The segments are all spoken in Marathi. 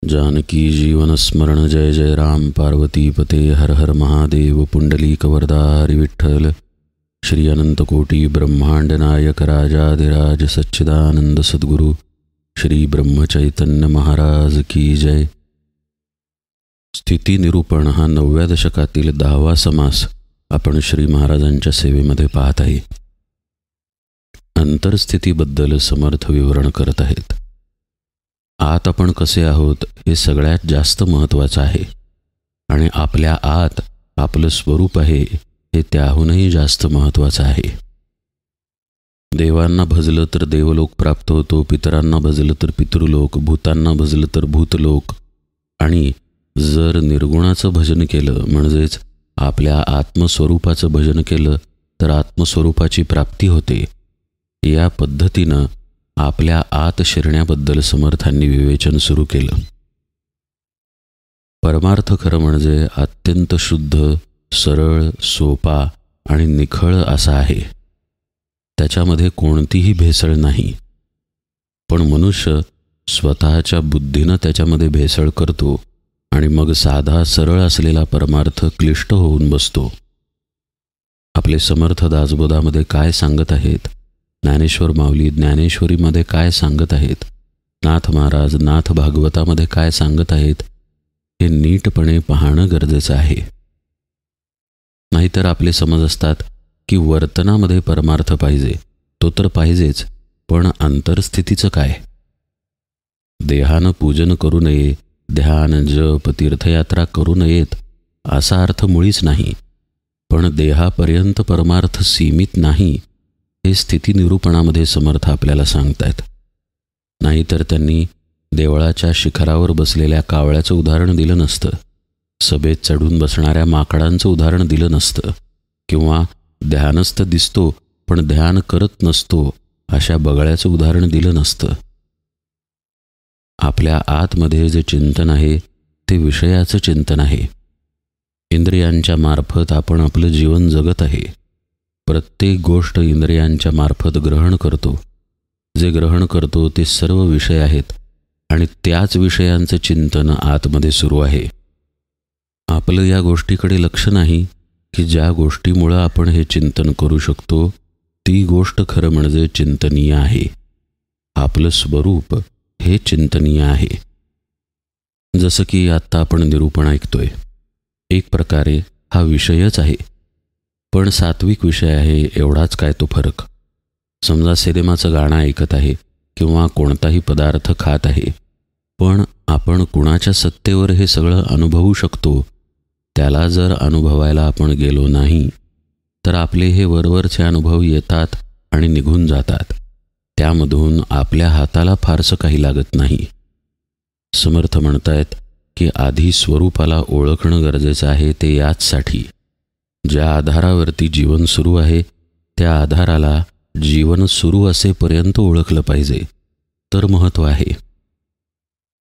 जानकी जीवन स्मरण जय जय राम पार्वती पते हर हर महादेव पुंडलीक वरदारी विठ्ठल श्री अनंत कोटी ब्रह्मांड नायक राजाधिराज सच्चिदानंद सद्गुरु श्री ब्रह्मचैतन्य महाराज की जय। स्थिती निरूपण हा 9व्या दशकातील 10वा समास आपण श्री महाराजांच्या सेवेमध्ये पाहत आहे। अंतरस्थितीबद्दल समर्थ विवरण करत आहेत। आत आपण कसे आहोत हे सगळ्यात जास्त महत्त्वाचं आहे आणि आपल्या आत आपलं स्वरूप आहे हे त्याहूनही जास्त महत्त्वाचं आहे। देवांना भजलं तर देवलोक प्राप्त होतो, पितरांना भजलं तर पितृलोक, भूतांना भजलं तर भूतलोक, आणि जर निर्गुणाचं भजन केलं म्हणजेच आपल्या आत्मस्वरूपाचं भजन केलं तर आत्मस्वरूपाची प्राप्ती होते। या पद्धतीनं आपल्या आत शिरण्याबद्दल समर्थांनी विवेचन सुरू केलं। परमार्थ खरं म्हणजे अत्यंत शुद्ध, सरळ, सोपा आणि निखळ असा आहे। त्याच्यामध्ये कोणतीही भेसळ नाही, पण मनुष्य स्वतःच्या बुद्धीनं त्याच्यामध्ये भेसळ करतो आणि मग साधा सरळ असलेला परमार्थ क्लिष्ट होऊन बसतो। आपले समर्थ दासबोधामध्ये काय सांगत आहेत, ज्ञानेश्वर माऊली ज्ञानेश्वरीमध्ये काय सांगत आहेत, नाथ महाराज नाथ भागवतामध्ये काय सांगत आहेत, हे नीटपणे पाहणं गरजेचं आहे। नाहीतर आपले समज असतात की वर्तनामध्ये परमार्थ पाहिजे, तो तर पाहिजेच, पण अंतरस्थितीचं काय? देहानं पूजन करू नये, ध्यान जप तीर्थयात्रा करू नयेत असा अर्थ मुळीच नाही, पण देहापर्यंत परमार्थ सीमित नाही हे स्थिती निरूपणामध्ये समर्थ आपल्याला सांगतायत। नाहीतर त्यांनी देवळाच्या शिखरावर बसलेल्या कावळ्याचं उदाहरण दिलं नसतं, सभेत चढून बसणाऱ्या माकडांचं उदाहरण दिलं नसतं, किंवा ध्यानस्थ दिसतो पण ध्यान करत नसतो अशा बगळ्याचं उदाहरण दिलं नसतं। आपल्या आतमध्ये जे चिंतन आहे ते विषयाचं चिंतन आहे। इंद्रियांच्या मार्फत आपण आपलं जीवन जगत आहे। प्रत्येक गोष्ट इंद्रियांच्या मार्फत ग्रहण करतो। जे ग्रहण करतो ते सर्व विषय आहेत आणि त्याच विषयांचं चिंतन आतमध्ये सुरू आहे। आपलं या गोष्टीकडे लक्ष नाही की ज्या गोष्टीमुळं आपण हे चिंतन करू शकतो ती गोष्ट खरं म्हणजे चिंतनीय आहे। आपलं स्वरूप हे चिंतनीय आहे। जसं की आत्ता आपण निरूपण ऐकतोय, एक प्रकारे हा विषयच आहे, पण सात्विक विषय आहे एवढाच काय तो फरक। समजा सिनेमाचं गाणं ऐकत आहे किंवा कोणताही पदार्थ खात आहे, पण आपण कुणाच्या सत्तेवर हे सगळं अनुभवू शकतो त्याला जर अनुभवायला आपण गेलो नाही तर आपले हे वरवरचे अनुभव येतात आणि निघून जातात। त्यामधून आपल्या हाताला फारसं काही लागत नाही। समर्थ म्हणतायत की आधी स्वरूपाला ओळखणं गरजेचं आहे। ते याचसाठी ज्या आधारावरती जीवन सुरू आहे त्या आधाराला जीवन सुरू असेपर्यंत ओळखलं पाहिजे तर महत्त्व आहे।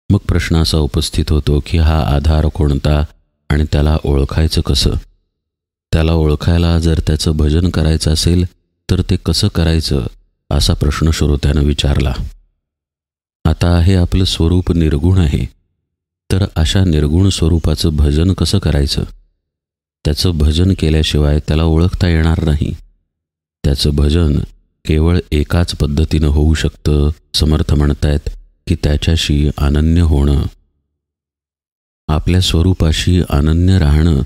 मग प्रश्न असा उपस्थित होतो की हा आधार कोणता आणि त्याला ओळखायचं कसं? त्याला ओळखायला जर त्याचं भजन करायचं असेल तर ते कसं करायचं असा प्रश्न श्रोत्यानं विचारला। आता हे आपलं स्वरूप निर्गुण आहे, तर अशा निर्गुण स्वरूपाचं भजन कसं करायचं? त्याचं भजन केल्याशिवाय त्याला ओळखता येणार नाही। त्याचं भजन केवळ एकाच पद्धतीनं होऊ शकतं। समर्थ म्हणतायत की त्याच्याशी अनन्य होणं, आपल्या स्वरूपाशी अनन्य राहणं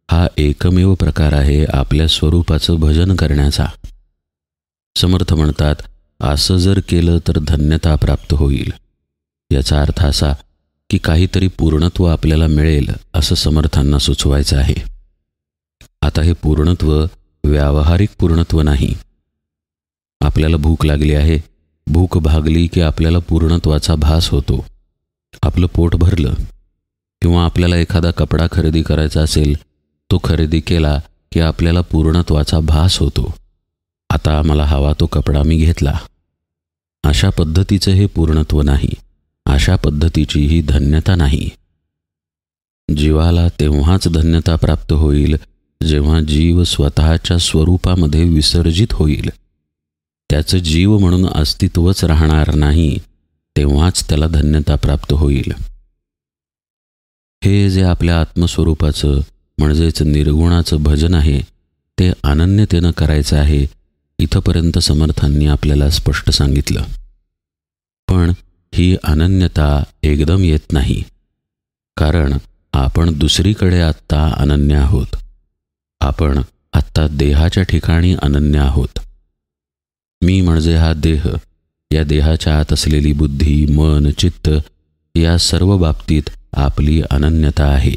हा एकमेव प्रकार आहे आपल्या स्वरूपाचं भजन करण्याचा। समर्थ म्हणतात असं जर केलं तर धन्यता प्राप्त होईल। याचा अर्थ असा की काहीतरी पूर्णत्व आपल्याला मिळेल असं समर्थांना सुचवायचं आहे। आता हे पूर्णत्व व्यावहारिक पूर्णत्व नाही। आपल्याला भूक लागली आहे, भूक भागली की आपल्याला पूर्णत्वाचा भास होतो, आपलं पोट भरलं। किंवा आपल्याला एखादा कपडा खरेदी करायचा असेल, तो खरेदी केला की आपल्याला पूर्णत्वाचा भास होतो, आता मला हवा तो कपडा मी घेतला। अशा पद्धतीचं हे पूर्णत्व नाही, अशा पद्धतीची ही धन्यता नाही। जीवाला तेव्हाच धन्यता प्राप्त होईल जेव्हा जीव स्वतःच्या स्वरूपामध्ये विसर्जित होईल, त्याचं जीव म्हणून अस्तित्वच राहणार नाही, तेव्हाच त्याला धन्यता प्राप्त होईल। हे जे आपल्या आत्मस्वरूपाचं म्हणजेच निर्गुणाचं भजन आहे ते अनन्यतेनं करायचं आहे, इथंपर्यंत समर्थांनी आपल्याला स्पष्ट सांगितलं. पण ही अनन्यता एकदम येत नाही, कारण आपण दुसरीकडे आत्ता अनन्य आहोत. आपण आत्ता देहाच्या ठिकाणी अनन्य आहोत. मी म्हणजे हा देह, या देहाच्या आत असलेली बुद्धी, मन, चित्त या सर्व बाबतीत आपली अनन्यता आहे.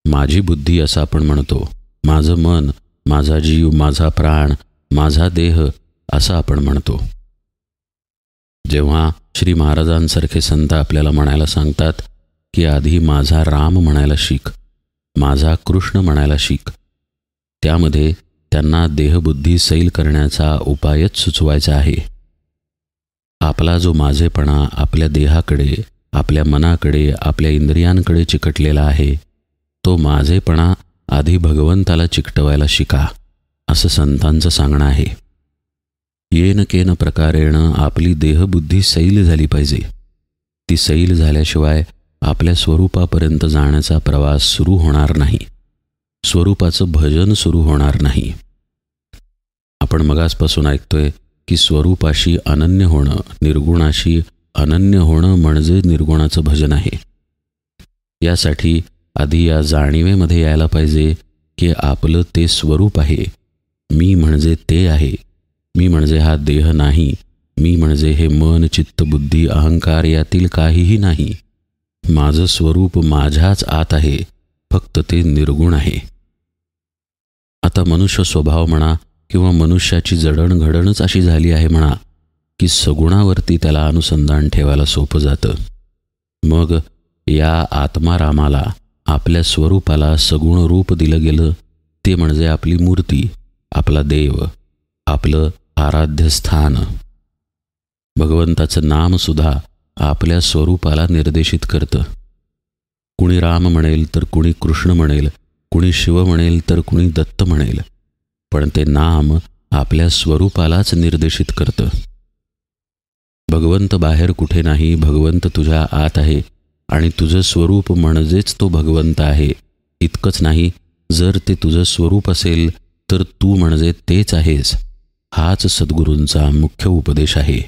माझी बुद्धी असं आपण म्हणतो, माझं मन, माझा जीव, माझा प्राण, माझा देह असं आपण म्हणतो. जेव्हा श्री महाराजांसारखे संत आपल्याला म्हणायला सांगतात की आधी माझा राम म्हणायला शिक, माझा कृष्ण म्हणायला शिक, त्यामध्ये त्यांना देहबुद्धी सैल करण्याचा उपायच सुचवायचा आहे. आपला जो माझेपणा आपल्या देहाकडे, आपल्या मनाकडे, आपल्या इंद्रियांकडे चिकटलेला आहे, तो माझेपणा आधी भगवंताला चिकटवायला शिका, असं संतांचं सांगणं आहे. येन केन प्रकारेण आपली देहबुद्धी सैल झाली पाहिजे. ती सैल झाल्याशिवाय आपल्या स्वरूपापर्यंत जाण्याचा प्रवास सुरू होणार नाही, स्वरूपाचं भजन सुरू होणार नाही. आपण मगासपासून ऐकतोय की स्वरूपाशी अनन्य होणं, निर्गुणाशी अनन्य होणं म्हणजे निर्गुणाचं भजन आहे. यासाठी आधी या जाणीवेमध्ये यायला पाहिजे की आपलं ते स्वरूप आहे. मी म्हणजे ते आहे. मी म्हणजे हा देह नाही. मी म्हणजे हे मन, चित्त, बुद्धी, अहंकार यातील काहीही नाही. माझं स्वरूप माझ्याच आत आहे, फक्त ते निर्गुण आहे. आता मनुष्य स्वभाव म्हणा किंवा मनुष्याची जडणघडणच अशी झाली आहे म्हणा की सगुणावरती त्याला अनुसंधान ठेवायला सोपं जातं. मग या आत्मारामाला, आपल्या स्वरूपाला सगुण रूप दिलं गेलं, ते म्हणजे आपली मूर्ती, आपला देव, आपलं आराध्य स्थान. भगवंताचं नामसुद्धा आपल्या स्वरूपाला निर्देशित करतं. कुणी राम म्हणेल तर कुणी कृष्ण म्हणेल, कुणी शिव म्हणेल तर कुणी दत्त म्हणेल, पण ते नाम आपल्या स्वरूपालाच निर्देशित करतं. भगवंत बाहेर कुठे नाही, भगवंत तुझ्या आत आहे आणि तुझं स्वरूप म्हणजेच तो भगवंत आहे. इतकंच नाही, जर ते तुझं स्वरूप असेल तर तू म्हणजे तेच आहेस. हाच सद्गुरूंचा मुख्य उपदेश आहे.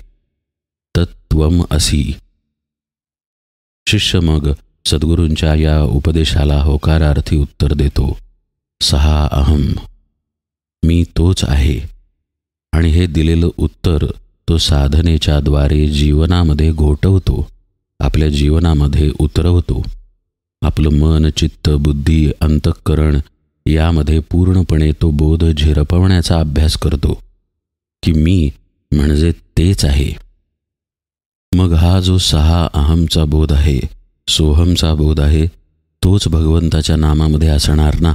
तत्त्वम असि. शिष्य मग सद्गुरूंच्या या उपदेशाला होकारार्थी उत्तर देतो, सहा अहम, मी तोच आहे. आणि हे दिलेलं उत्तर तो साधनेच्या द्वारे जीवनामध्ये घोटवतो, आपल्या जीवनामध्ये उतरवतो. आपलं मन, चित्त, बुद्धी, अंतःकरण यामध्ये पूर्णपणे तो बोध झिरपवण्याचा अभ्यास करतो की मी म्हणजे तेच आहे. मग हा जो सहा अहमचा बोध आहे, सोहमचा बोध आहे, तोच भगवंताच्या नामामध्ये असणार ना.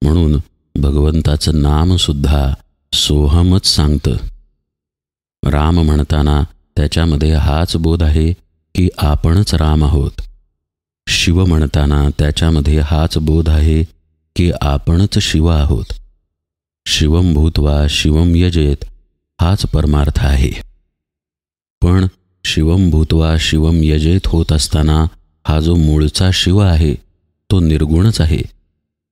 म्हणून भगवंताचं नामसुद्धा सोहमच सांगतं. राम म्हणताना त्याच्यामध्ये हाच बोध आहे की आपणच राम आहोत. शिव म्हणताना त्याच्यामध्ये हाच बोध आहे की आपणच शिव आहोत. शिवम भूत्वा शिवम यजेत हाच परमार्थ आहे. पण शिवम भूत्वा शिवम यजेत होत असताना हा जो मूळचा शिव आहे तो निर्गुणच आहे.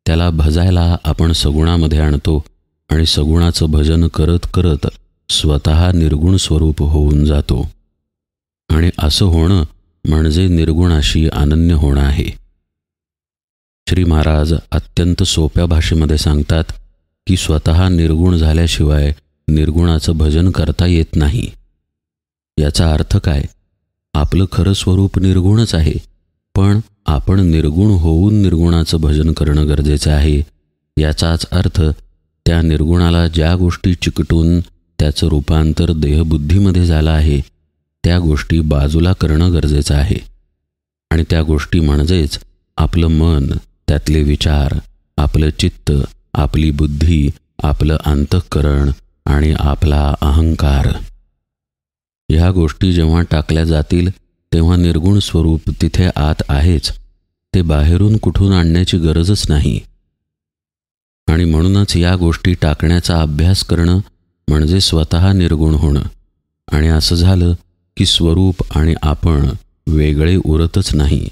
त्याला भजायला आपण सगुणामध्ये आणतो आणि सगुणाचं भजन करत करत स्वतः निर्गुण स्वरूप होऊन जातो. आणि असं होणं म्हणजे निर्गुणाशी अनन्य होणं आहे. श्री महाराज अत्यंत सोप्या भाषेमध्ये सांगतात की स्वतः निर्गुण झाल्याशिवाय निर्गुणाचं भजन करता येत नाही. याचा अर्थ काय? आपलं खरं स्वरूप निर्गुणच आहे, पण आपण निर्गुण होऊन निर्गुणाचं भजन करणं गरजेचं आहे. याचाच अर्थ त्या निर्गुणाला ज्या गोष्टी चिकटून त्याचं रूपांतर देहबुद्धीमध्ये झालं आहे त्या गोष्टी बाजूला करणं गरजेचं आहे. आणि त्या गोष्टी म्हणजेच आपलं मन, त्यातले विचार, आपलं चित्त, आपली बुद्धी, आपलं अंतःकरण आणि आपला अहंकार. ह्या गोष्टी जेव्हा टाकल्या जातील तेव्हा निर्गुण स्वरूप तिथे आत आहेच. ते बाहेरून कुठून आणण्याची गरजच नाही. आणि म्हणूनच या गोष्टी टाकण्याचा अभ्यास करणं म्हणजे स्वतः निर्गुण होणं. आणि असं झालं की स्वरूप आणि आपण वेगळे उरतच नाही.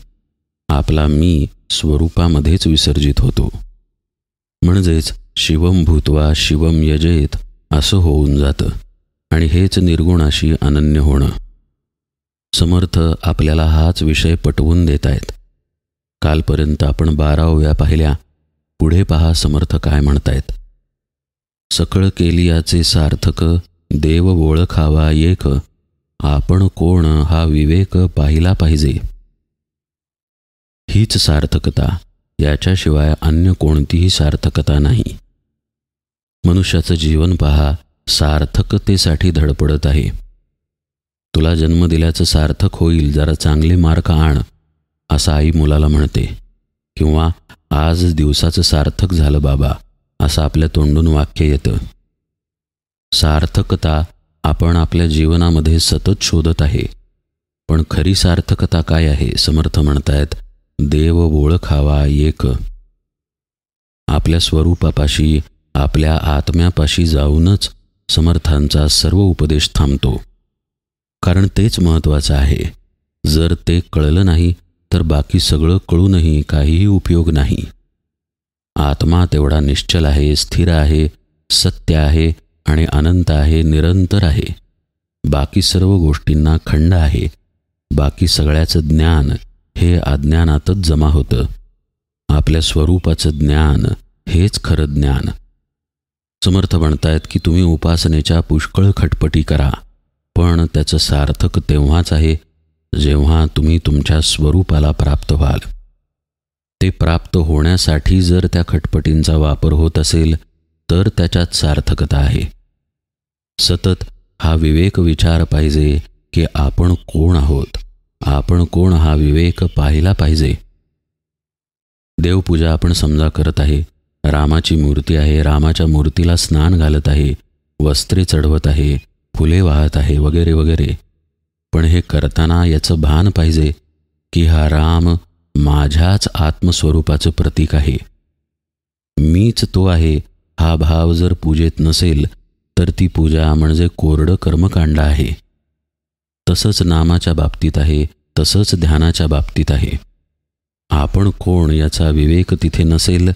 आपला मी स्वरूपामध्येच विसर्जित होतो. म्हणजेच शिवम भूत्वा शिवम यजेत असं होऊन जातं आणि हेच निर्गुणाशी अनन्य होणं. समर्थ आपल्याला हाच विषय पटवून देत आहेत. कालपर्यंत आपण 12 ओव्या पाहिल्या. पुढे पहा समर्थ काय म्हणतायत. सकळ केलियाचे सार्थक देव ओळखावा एक, आपण कोण हा विवेक पाहिला पाहिजे. हीच सार्थकता, याच्याशिवाय अन्य कोणतीही सार्थकता नाही. मनुष्याचं जीवन पहा, सार्थकतेसाठी धडपडत आहे. तुला जन्म दिल्याचं सार्थक होईल, जरा चांगले मार्क आण, असं आई मुलाला म्हणते. किंवा आज दिवसाचं सार्थक झालं बाबा, असं आपल्या तोंडून वाक्य येतं. सार्थकता आपण आपल्या जीवनामध्ये सतत शोधत आहे. पण खरी सार्थकता काय आहे? समर्थ म्हणतायत, देव ओळखावा एक. आपल्या स्वरूपापाशी, आपल्या आत्म्यापाशी जाऊनच समर्थांचा सर्व उपदेश थांबतो. कारण तेच महत्त्वाचं आहे. जर ते कळलं नाही तर बाकी सगळं कळूनही काहीही उपयोग नाही. आत्मा तेवढा निश्चल आहे, स्थिर आहे, सत्य आहे आणि अनंत आहे, निरंतर आहे. बाकी सर्व गोष्टींना खंड आहे. बाकी सगळ्याचं ज्ञान हे अज्ञानातच जमा होतं. आपल्या स्वरूपाचं ज्ञान हेच खरं ज्ञान. समर्थ म्हणतायत की तुम्ही उपासनेच्या पुष्कळ खटपटी करा, पण त्याचं सार्थक तेव्हाच आहे जेव्हा तुम्ही तुमच्या स्वरूपाला प्राप्त व्हाल. ते प्राप्त होण्यासाठी जर त्या खटपटींचा वापर होत असेल तर त्याच्यात सार्थकता आहे. सतत हा विवेक विचार पाहिजे की आपण कोण आहोत, आपण कोण हा विवेक पाहिला पाहिजे. देवपूजा आपण समजा करत आहे. रामाची मूर्ती आहे, रामाच्या मूर्तीला स्नान घालत आहे, वस्त्रे चढवत आहे, फुले वाहत आहे, वगैरे वगैरे. पण हे करताना याचं भान पाहिजे की हा राम माझ्याच आत्मस्वरूपाचं प्रतीक आहे. मीच तो आहे हा भाव जर पूजेत नसेल तर ती पूजा म्हणजे कोरडं कर्मकांड आहे. तसंच नामाच्या बाबतीत आहे, तसंच ध्यानाच्या बाबतीत आहे. आपण कोण याचा विवेक तिथे नसेल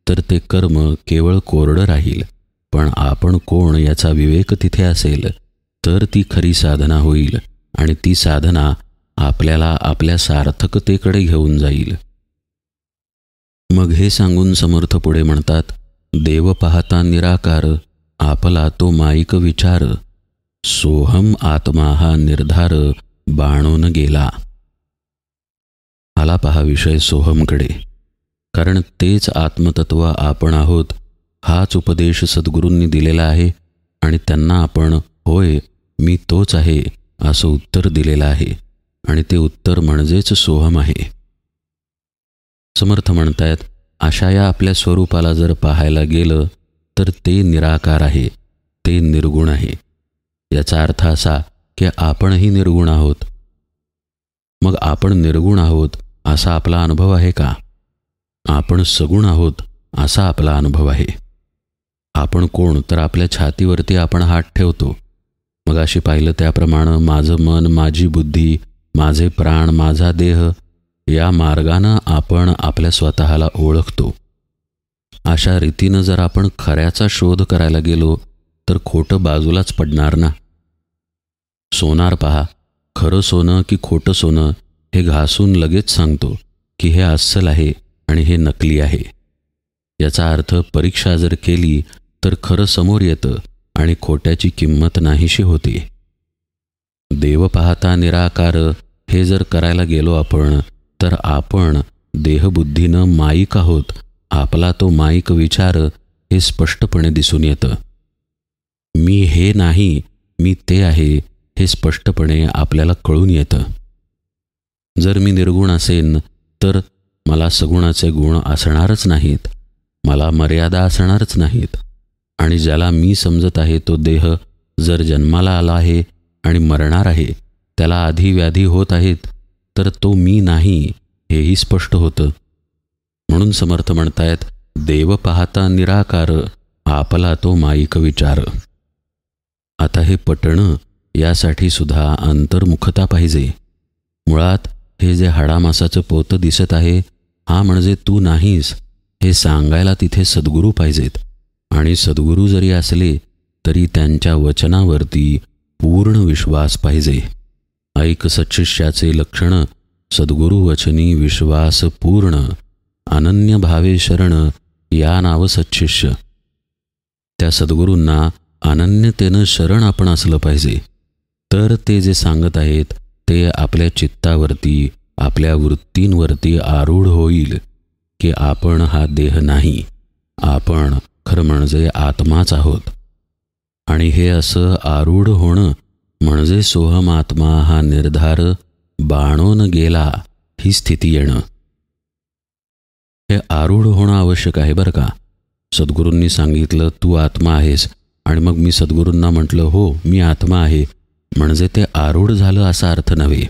तर ते कर्म केवळ कोरडं राहील. पण आपण कोण याचा विवेक तिथे असेल तर ती खरी साधना होईल आणि ती साधना आपल्याला आपल्या सार्थकतेकडे घेऊन जाईल. मग हे सांगून समर्थ पुढे म्हणतात, देव पाहता निराकार, आपला तो माईक विचार, सोहम आत्मा हा निर्धार बाणून गेला. आला पहा विषय सोहमकडे. कारण तेच आत्मतत्व आपण आहोत हाच उपदेश सद्गुरूंनी दिलेला आहे आणि त्यांना आपण होय मी तोच आहे असं उत्तर दिलेलं आहे आणि ते उत्तर म्हणजेच सोहम आहे. समर्थ म्हणतायत, अशा या आपल्या स्वरूपाला जर पाहायला गेलं तर ते निराकार आहे, ते निर्गुण आहे. याचा अर्थ असा की आपणही निर्गुण आहोत. मग आपण निर्गुण आहोत असा आपला अनुभव आहे का? आपण सगुण आहोत असा आपला अनुभव आहे. आपण कोण? तर आपल्या छातीवरती आपण हात ठेवतो. मग अशी पाहिलं त्याप्रमाणे माझं मन, माझी बुद्धी, माझे प्राण, माझा देह या मार्गानं आपण आपल्या स्वतःला ओळखतो. अशा रीतीनं जर आपण खऱ्याचा शोध करायला गेलो तर खोटं बाजूलाच पडणार ना. सोनार पहा, खरं सोनं की खोटं सोनं हे घासून लगेच सांगतो की हे अस्सल आहे आणि हे नकली आहे. याचा अर्थ परीक्षा जर केली तर खरं समोर येतं आणि खोट्याची किंमत नाहीशी होते. देव पाहता निराकार हे जर करायला गेलो आपण तर आपण देहबुद्धीनं माईक आहोत. आपला तो माईक विचार हे स्पष्टपणे दिसून येतं. मी हे नाही, मी ते आहे हे स्पष्टपणे आपल्याला कळून येतं. जर मी निर्गुण असेन तर मला सगुणाचे गुण असणारच नाहीत, मला मर्यादा असणारच नाहीत. आणि ज्याला मी समजत आहे तो देह जर जन्माला आला आहे आणि मरणार आहे, त्याला आधी व्याधी होत आहेत, तर तो मी नाही हेही स्पष्ट होतं. म्हणून समर्थ म्हणतायत, देव पाहता निराकार, आपला तो माईक विचार. आता हे पटणं यासाठी सुद्धा अंतर्मुखता पाहिजे. मुळात हे जे हाडामासाचं पोतं दिसत आहे, हा म्हणजे तू नाहीस, हे सांगायला तिथे सद्गुरू पाहिजेत. आणि सद्गुरू जरी असले तरी त्यांच्या वचनावरती पूर्ण विश्वास पाहिजे. ऐक सच्शिष्याचे लक्षण, सद्गुरू वचनी विश्वास पूर्ण. अनन्य भावे शरण, या नाव सच्शिष्य. त्या सद्गुरूंना अनन्यतेनं शरण आपण असलं पाहिजे. तर ते जे सांगत आहेत ते आपल्या चित्तावरती, आपल्या वृत्तींवरती आरूढ होईल की आपण हा देह नाही, आपण खरं म्हणजे आत्माच आहोत. आणि हे असं आरूढ होणं म्हणजे सोहम आत्मा हा निर्धार बाणून गेला, ही स्थिती येणं. हे आरूढ होणं आवश्यक आहे बरं का. सद्गुरूंनी सांगितलं तू आत्मा आहेस, आणि मग मी सद्गुरूंना म्हटलं हो मी आत्मा आहे, म्हणजे ते आरूढ झालं असा अर्थ नव्हे.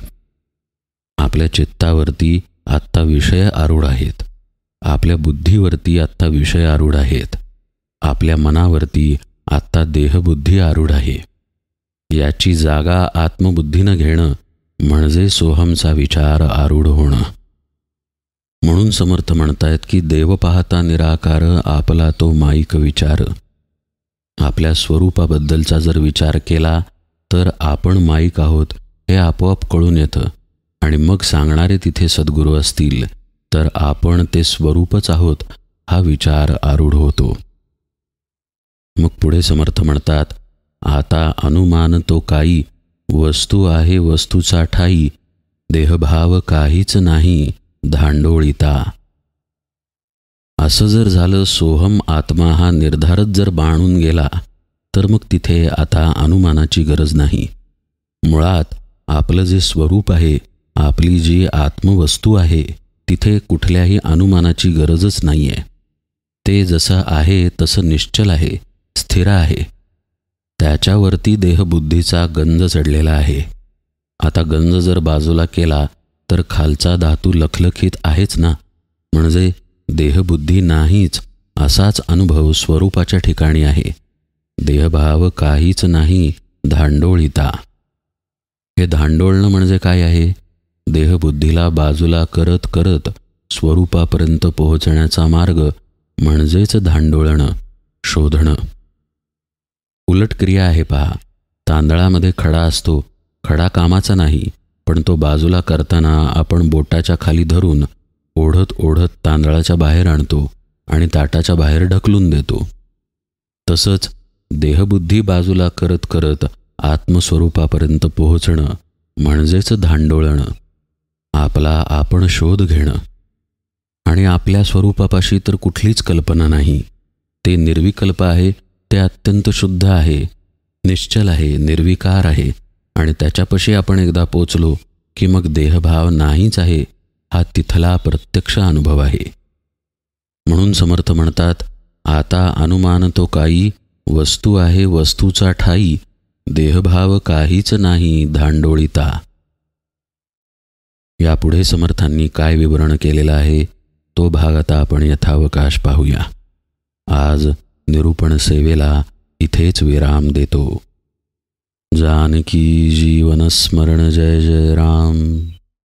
आपल्या चित्तावरती आत्ता विषय आरूढ आहेत, आपल्या बुद्धीवरती आत्ता विषय आरूढ आहेत, आपल्या मनावरती आत्ता देहबुद्धी आरूढ आहे. याची जागा आत्मबुद्धीनं घेणं म्हणजे सोहमचा विचार आरूढ होणं. म्हणून समर्थ म्हणतायत की देव पाहता निराकार, आपला तो माईक विचार. आपल्या स्वरूपाबद्दलचा जर विचार केला तर आपण माईक आहोत हे आपोआप कळून येतं. आणि मग सांगणारे तिथे सद्गुरू असतील तर आपण ते स्वरूपच आहोत हा विचार आरूढ होतो. मग पुढे समर्थ म्हणतात, आता अनुमान तो काही, वस्तू आहे वस्तूचा ठाई, देहभाव काहीच नाही धांडोळीता. असं जर झालं, सोहम आत्मा हा निर्धारच जर बाणून गेला तर मग तिथे आता अनुमानाची गरज नाही. मुळात आपलं जे स्वरूप आहे, आपली जी आत्मवस्तू आहे, तिथे कुठल्याही अनुमानाची गरजच नाही आहे. ते जसं आहे तसं निश्चल आहे, स्थिर आहे. त्याच्यावरती देहबुद्धीचा गंज चढलेला आहे. आता गंज जर बाजूला केला तर खालचा धातू लखलखीत आहेच ना, म्हणजे देहबुद्धी नाहीच असाच अनुभव स्वरूपाच्या ठिकाणी आहे. देहभाव काहीच नाही धांडोळीता. हे धांडोळणं म्हणजे काय आहे? देहबुद्धीला बाजूला करत करत स्वरूपापर्यंत पोहोचण्याचा मार्ग म्हणजेच धांडोळणं, शोधणं. उलट क्रिया आहे पहा. तांदळामध्ये खडा असतो, खडा कामाचा नाही, पण तो बाजूला करताना आपण बोटाच्या खाली धरून ओढत ओढत तांदळाच्या बाहेर आणतो आणि ताटाच्या बाहेर ढकलून देतो. तसंच देहबुद्धी बाजूला करत करत आत्मस्वरूपापर्यंत पोहोचणं म्हणजेच धांडोळणं, आपला आपण शोध घेणं. आणि आपल्या स्वरूपापाशी तर कुठलीच कल्पना नाही. ते निर्विकल्प आहे, ते अत्यंत शुद्ध आहे, निश्चल आहे, निर्विकार आहे. आणि त्याच्यापाशी आपण एकदा पोचलो की मग देहभाव नाहीच आहे हा तिथला प्रत्यक्ष अनुभव आहे. म्हणून समर्थ म्हणतात, आता अनुमान तो काही, वस्तू आहे वस्तूचा ठाई, देहभाव काहीच नाही धांडोळीता. यापुढे समर्थांनी काय विवरण केलेलं आहे तो भाग आता आपण यथावकाश पाहूया. आज निरूपण सेवेला इथेच विराम देतो. जानकी जीवन स्मरण जय जय राम.